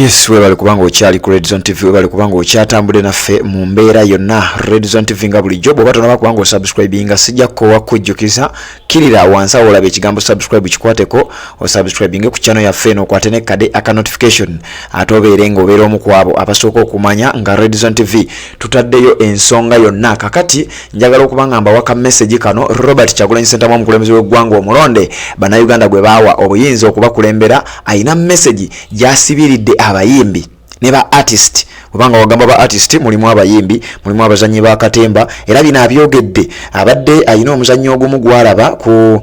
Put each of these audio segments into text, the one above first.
Yes, webale kubanga okyali ku Red Zone TV, webale kubanga okyatambudde naffe mu mbeera yonna. Red Zone TV nga bulijjo bw'oba tonaba kubanga osubscribinga sijja kukowa kujjukiza kirira wansi awo olaba ekigambo subscribe kikwateko osubscribinge ku channel yaffe eno okwate ne kade aka notification ate obeere ng'obeera omu ku abo abasooka okumanya nga Red Zone TV tutaddeyo ensonga yonna. Kakati njagala okubanga mbawaka message kano Robert Kyagulanyi Ssentamu omukulembeze w'eggwanga omulonde bannayuganda gwe baawa obuyinza okubakulembera ayina message gyasibiridde abayimbi ne ba artist. Kubanga wagamba ba artist mulimu abayimbi, mulimu abazanyi ba katemba, era bino abyogedde abadde ayina omuzannyo ogumu gwalaba ku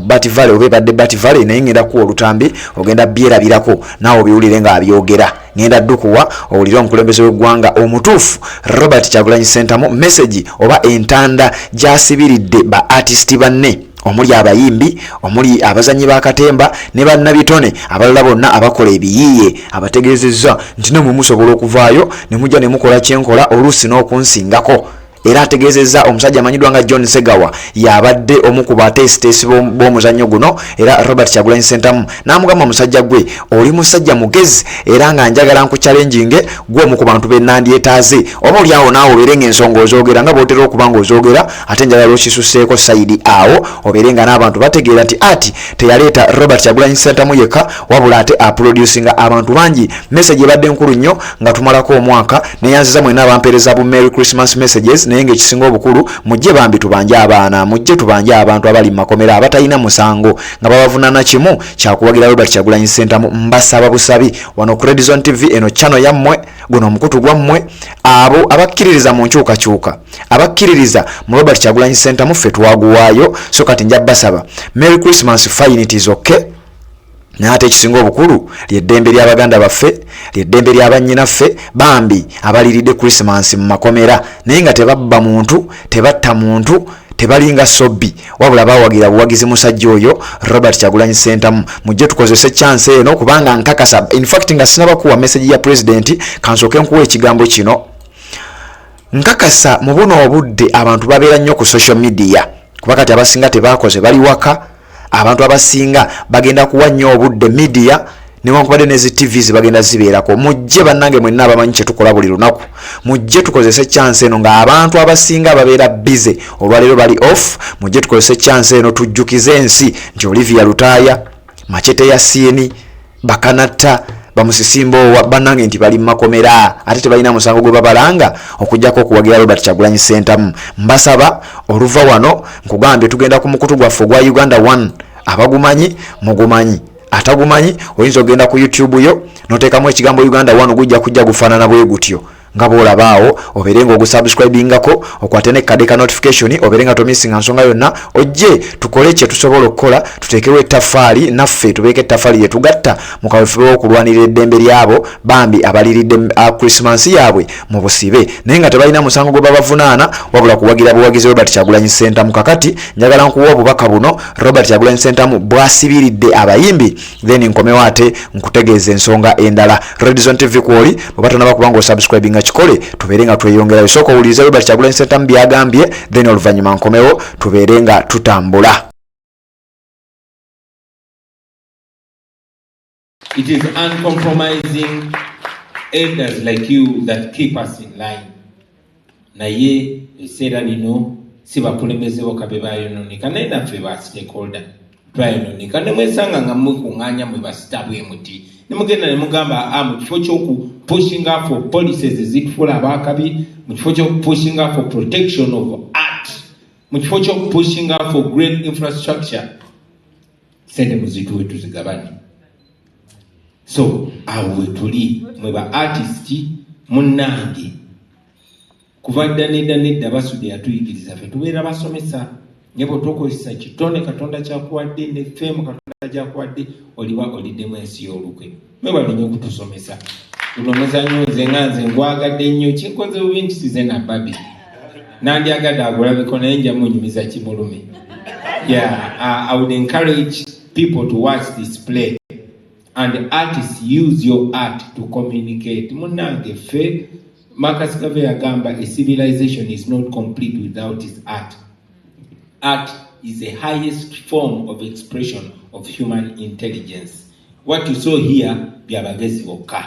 Bati Valley oba badde Bati Valley naye ngenda ku olutambi ogenda byerabirako naawe biwulire nga abyogera. Ngenda ddukuwa owulire omukulembeze w'eggwanga omutuufu Robert Kyagulanyi Ssentamu message oba entanda gyasibiridde ba artist banne omuli abayimbi, omuli abazanyi ba katemba ne bannabitone abalala bonna abakola ebiyiiye abategeezezza nti ne musobola okuvaayo ne mujja ne mukola kyenkola oluusi n'okunsingako. Era ategeezezza omusajja amanyiddwa nga John Segawa yabadde omu ku bateesiteesi b'omuzannyo guno, era Robert Kyagulanyi Ssentamu n'amugamba omusajja gwe oli musajja mugezi era nga njagala nkuchallenginge gwe omu ku bantu b'ennandyetaaze oba oli awo naawe obeere ng'ensonga ozoogera nga bw'otera okuba ng'ozoogera ate njagala okisuseeko sayidi awo obeere nga n'abantu bategeera nti ati teyaleeta Robert Kyagulanyi Ssentamu yekka wabula ate aproducinga abantu bangi. Message ebadde nkulu nnyo nga tumalako omwaka neyanziza mwenna abampeereza bu Merry Christmas messages naye ng'ekisinga obukulu mujje bambi tubanje abaana, mujje tubanje abantu abali mu makomera abatalina musango nga babavunaana kimu kyakuwagira Robert Kyagulanyi Ssentamu. Mbasaba busabi wano ku Red Zone TV eno channel yammwe guno omukutu gwammwe abo abakkiririza mu nkyukakyuka abakkiririza mu Robert Kyagulanyi Ssentamu ffe twaguwaayo, so kati nja basaba Merry Christmas, fine, it is okay. Nate ekisinga obukulu ly'eddembe ly'abaganda baffe, ly'eddembe ly'abannyinaffe bambi abaliridde Christmas mu makomera naye nga tebabba muntu, tebatta muntu, tebalinga sobbi wabula bawagira buwagizi musajja oyo Robert Kyagulanyi Ssentamu. Mujje tukozese chance eno kubanga nkakasa, in fact nga sinaba kuwa message ya president kansooke nkuwa ekigambo kino. Nkakasa mu buno obudde abantu babeera nnyo ku social media kuba kati abasinga tebakoze bali waka, abantu abasinga bagenda kuwa nnyo obudde media newankubadde nezi TVs bagenda zibeerako. Mujje bannange mwenna abamanyi kye tukola buli lunaku, mujje tukozese chance eno nga abantu abasinga babeera busy olwaleero bali off. Mujje tukozese chance eno tujjukize ensi nti Olivia Lutaaya, Machete ya Sieni, Bakanatta, bamusisimbo wa bannange nti bali mu makomera ate tebalina musango gwe babalanga okujjako okuwagira Robert Kyagulanyi Ssentamu. Mbasaba oluva wano nkugambye tugenda ku mukutu gwaffe gwa Uganda 1 abagumanyi mugumanyi, atagumanyi oyinza ogenda ku YouTube yo noteekamu ekigambo Uganda 1 gujja kujja gufaanana bwe gutyo nga bwolabaawo. Obeere nga ogusubscribingako okwate ne kade ka notification obeere nga tomisinga nsonga yonna. Ojje tukole kye tusobola okukola, tuteekewo ettaffaali naffe tubeeke ettaffaali lye tugatta mu kaweefube w'okulwanirira eddembe lyabo bambi abaliridde Christmas yaabwe mu busibe naye nga tebalina musango gwe babavunaana wabula kuwagira buwagizi Robert Kyagulanyi Ssentamu. Kakati njagala nkuwa obubaka buno Robert Kyagulanyi Ssentamu bwasibiridde abayimbi then nkomewo ate nkutegeeza ensonga endala. Red Zone TV kwoli bw'oba tonaba kubanga osubscribinga kikole tubeere nga tweyongera bisooka owuliriza Robert Kyagulanyi Ssentamu byagambye then oluvannyuma nkomewo tubeere nga tutambula. It is uncompromising elders like you that keep us in line. Naye eseera lino si bakulembeze bokka be bayonooneka naye naffe ba stakeholder twayonooneka ne mwesanga nga mwekuŋŋaanya mwe basita bwe muti ne mugenda ne mugamba mu kifo ky'okupushinga for policies ezitufuula abaakabi, mu kifo ky'okupushinga for protection of art, mu kifo ky'okupushinga for great infrastructure sente muzituwe tuzigabane. So awo we tuli mwe ba artist munnange kuva nedda basudde yatuyigiriza ffe tubeera basomesa ne bw'otokozesa kitone Katonda kyakuwadde ne ffeemu Katonda kyakuwadde oliba oliddemu ensi y'olukwe. Mwebale nnyo okutusomesa guno omuzannyo nze ngwagadde nnyo kinkoze bubi nkisize na babi nandyagadde agulabeko naye nja munyumiza kimulume. I would encourage people to watch this play and artists use your art to communicate. Munnange ffe Marcus Garvey yagamba a civilization is not complete without its art. Art is the highest form of expression of human intelligence. What you saw here, byabagezi bokka.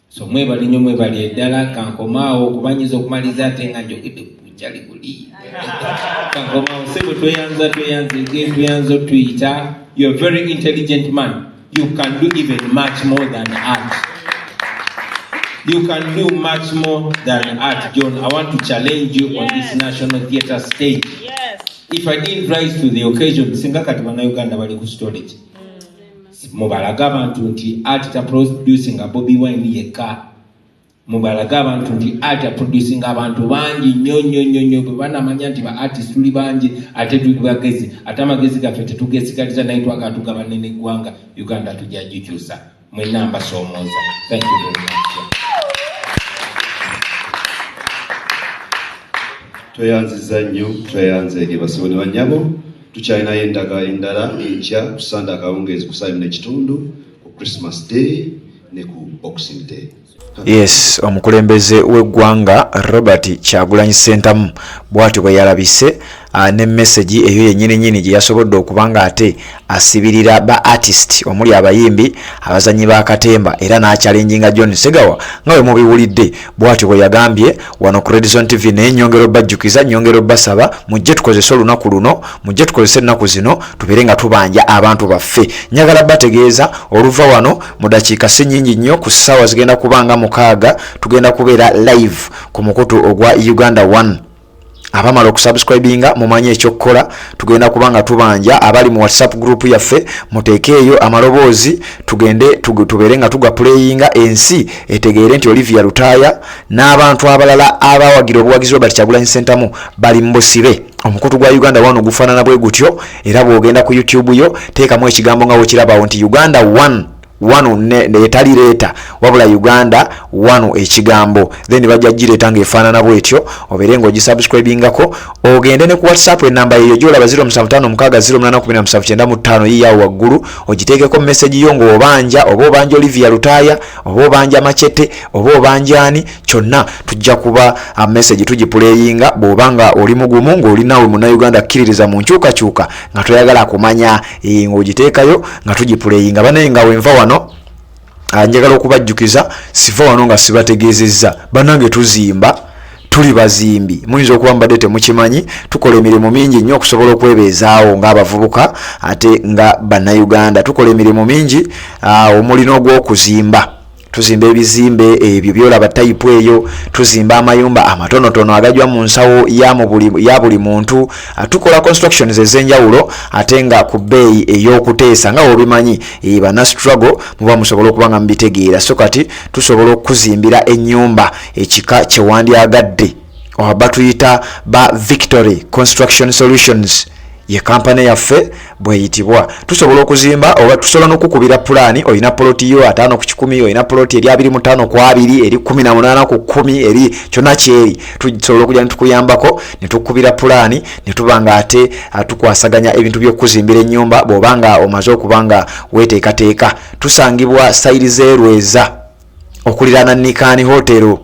So mwebali nnyo mwebali eddala kankomaawo okubanyiza okumaliza ate nga njogedde kukyali kuli. Kankomaawo sebo tweyanza otuyita. You're a very intelligent man. You can do even much more than art. You can do much more than art, John. I want to challenge you on this National Theatre stage. Yes. If I didn't rise to the occasion, singa kati bana Uganda bali ku storage. Mubalaga abantu nti art ta producing a Bobi Wine yeka. Mubalaga abantu nti art ta producing abantu bangi nnyo bana manya nti ba artist tuli bangi ate tuli bagezi. Ate amagezi gaffe tetugesigaliza naye twakatugaba nene gwanga Uganda tujajukyusa. Mwena mbasoomooza. Thank you very much. Tweyanziza nnyo tweyanzege basobole banyabo tukyalina yendaga endala enkya kusanda akawungeezi ku 7:30 ku Christmas Day ne ku Boxing Day. Yes, omukulembeze w'eggwanga Robert Kyagulanyi Ssentamu bw'atyo bwe yalabise ne message eyo yennyini gye yasobodde okubanga ate asibirira ba artist omuli abayimbi abazanyi ba katemba era n'achallenginga John Segawa nga bwe mubiwulidde bw'atyo bwe yagambye wano ku Red Zone TV n'ennyongero bajjukiza nnyongero basaba mujje tukozese olunaku luno mujje tukozese ennaku zino tubeere nga tubanja abantu baffe. Njagala bategeeza oluva wano mu dakiika si nnyingi nnyo ku ssaawa zigenda kubanga mukaaga tugenda kubeera live ku mukutu ogwa Uganda 1. Abamala okusubscribinga mumanye ekyokukola tugenda kubanga tubanja abali mu WhatsApp group yaffe muteekeeyo amaloboozi tugende tubeere nga tugaplayinga ensi etegeere nti Olivia Lutaya n'abantu abalala abawagira obuwagizi Robert Kyagulanyi Ssentamu bali mbusibe. Omukutu gwa Uganda 1 gufaanana bwe gutyo era bw'ogenda ku YouTube yo teekamu ekigambo nga wekirabawo nti Uganda 1 etali leeta wabula Uganda 1 ekigambo then bajja gireeta ng'efaanana bwetyo obeere ng'ogisubscribingako ogende ne ku WhatsApp enamba eyo gyolaba 0756081795 yiyawo waggulu ogiteekeko message yo ng'obanja oba obanja Olivia Lutaya oba obanja Machete oba obanja ani kyonna tujja kuba message tugipuleyinga bw'obanga oli mugumu ng'oli naawe munnayuganda akkiririza mu nkyukakyuka nga toyagala kumanya ng'ogiteekayo nga tugipuleyinga banaye nga wenva wano njagala okubajjukiza siva wano nga sibategeezezza bannange tuzimba tuli bazimbi muyinza okuba mbadde temukimanyi tukola emirimu mingi nnyo okusobola okwebeezaawo ng'abavubuka ate nga bannayuganda tukola emirimu mingi omuli n'ogw'okuzimba tuzimba ebizimbe ebyo byolaba type eyo tuzimba amayumba amatonotono agajwa mu nsawo ya buli muntu tukola constructions ez'enjawulo ate nga ku bbeeyi ey'okuteesa nga obimanyi bana struggle muba musobola okubanga mubitegeera so kati tusobola okuzimbira ennyumba ekika kyewandyagadde oba tuyita ba Victory Construction Solutions ye kampani yaffe bweyitibwa tusobola okuzimba oba tusobola n'okukubira pulaani olina poloti yo 5 ku 10 olina poloti eri 25 ku 2 eri 18 ku 10 eri kyonna kyeri tusobola okujja netukuyambako netukubira pulaani netubanga ate tukwasaganya ebintu by'okuzimbira ennyumba bw'obanga omaze okubanga weteekateeka tusangibwa sayiri z'erweza okuliraana Nikani hotero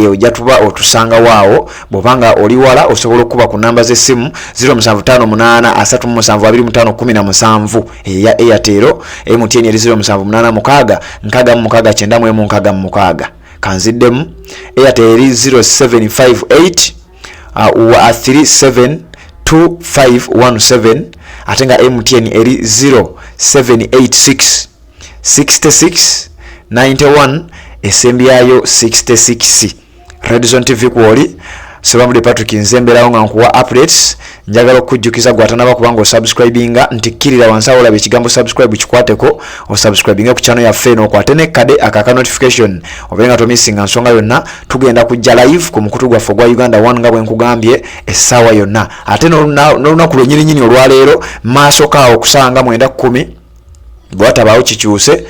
ojja tuba otusanga waawo bw'obanga oli wala osobola okuba ku namba z'essimu 0758372517 eya Airtel MTN eri 0786 kanziddemu Airtel eri 0758 372517 ate nga MTN eri 0786 66 91 esembyayo 66. Red Zone TV kwoli Sebamudi Patrick nzemberawo nga nkuwa updates njagala okujjukiza gwatanaba kubanga osubscribinga ntikirira wansi awo olaba ekigambo subscribe kikwateko osubscribinga ku channel yaffe n'okwate ne kade akaka notification obenga tomisinga nsonga yonna tugenda kujja live ku mukutu gwaffe gwa Uganda 1 nga bwe nkugambye essaawa yonna ate n'olunaku lwennyini olwaleero maaso kaawo kusanga 9:10 bw'atabaawo kikyuse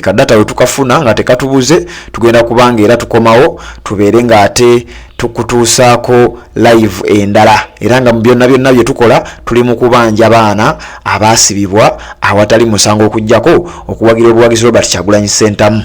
kadata we tukafuna nga tekatubuze tugenda kubanga era tukomawo tubeere nga ate tukutuusaako live endala era nga mu byonna bye tukola tuli mu kubanja baana abaasibibwa awatali musango okujjako okuwagira obuwagizi Robert Kyagulanyi Ssentamu.